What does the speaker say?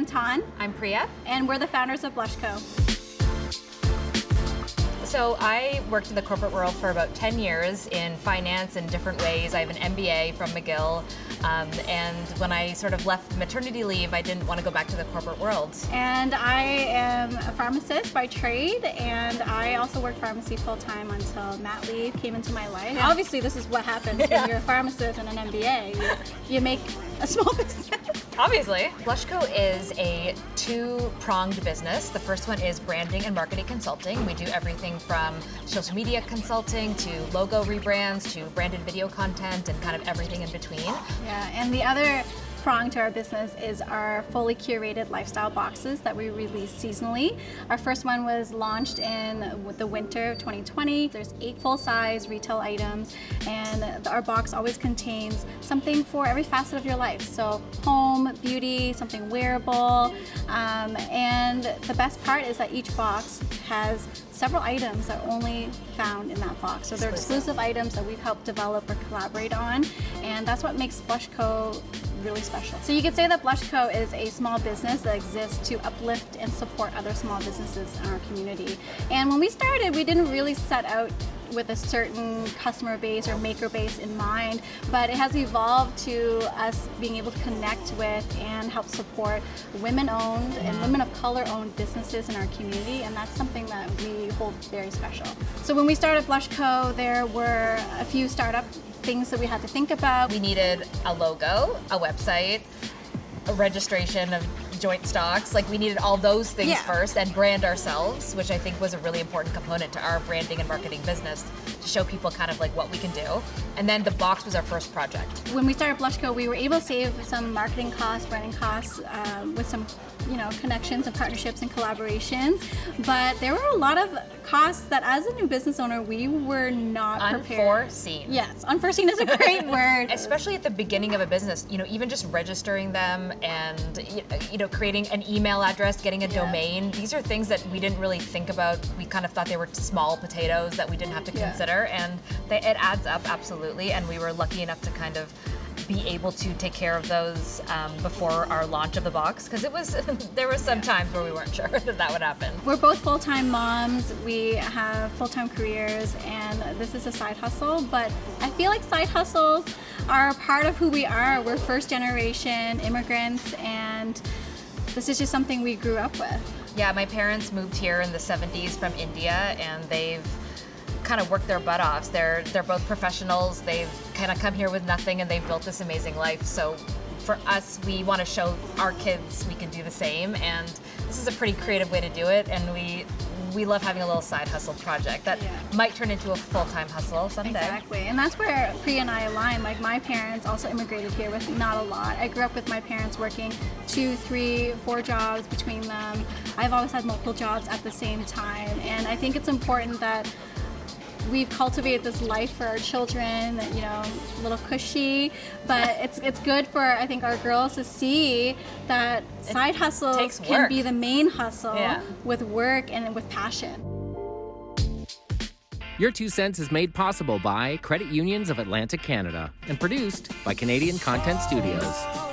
Thanh. I'm Priya. And we're the founders of blushco. So I worked in the corporate world for about 10 years in finance in different ways. I have an MBA from McGill. And when I sort of left maternity leave, I didn't want to go back to the corporate world. And I am a pharmacist by trade, and I also worked pharmacy full-time until mat leave came into my life. Yeah. Obviously, this is what happens when you're a pharmacist and an MBA. You make a small business. Obviously. blushco is a two-pronged business. The first one is branding and marketing consulting. We do everything from social media consulting to logo rebrands to branded video content and kind of everything in between. Yeah, and the other prong to our business is our fully curated lifestyle boxes that we release seasonally. Our first one was launched in the winter of 2020. There's 8 full-size retail items, and our box always contains something for every facet of your life. So home, beauty, something wearable, and the best part is that each box has several items that are only found in that box. So they're exclusive items that we've helped develop or collaborate on, and that's what makes blushco really special. So you could say that blushco is a small business that exists to uplift and support other small businesses in our community. And when we started, we didn't really set out with a certain customer base or maker base in mind, but it has evolved to us being able to connect with and help support women-owned and women of color-owned businesses in our community, and that's something that we hold very special. So when we started blushco, there were a few startup things that we had to think about. We needed a logo, a website, a registration of joint stocks. Like, we needed all those things first, and brand ourselves, which I think was a really important component to our branding and marketing business, to show people kind of like what we can do. And then the box was our first project. When we started blushco, we were able to save some marketing costs, branding costs, with some connections and partnerships and collaborations. But there were a lot of costs that as a new business owner, we were not prepared. Unforeseen. Yes, unforeseen is a great word. Especially at the beginning of a business, even just registering them and, creating an email address, getting a domain. These are things that we didn't really think about. We kind of thought they were small potatoes that we didn't have to consider, and it adds up absolutely. And we were lucky enough to kind of be able to take care of those before our launch of the box, because there were some times where we weren't sure that would happen. We're both full-time moms, we have full-time careers, and this is a side hustle, but I feel like side hustles are part of who we are. We're first-generation immigrants, and this is just something we grew up with. Yeah, my parents moved here in the 70s from India, and they've kind of worked their butt off. They're both professionals. They've kind of come here with nothing, and they've built this amazing life. So for us, we want to show our kids we can do the same, and this is a pretty creative way to do it, and we love having a little side hustle project that might turn into a full-time hustle someday. Exactly, and that's where Priya and I align. Like, my parents also immigrated here with not a lot. I grew up with my parents working 2, 3, 4 jobs between them. I've always had multiple jobs at the same time, and I think it's important that we've cultivated this life for our children, a little cushy, but it's good for, I think, our girls to see that side hustles can be the main hustle with work and with passion. Your 2 Cents is made possible by Credit Unions of Atlantic Canada and produced by Canadian Content Studios.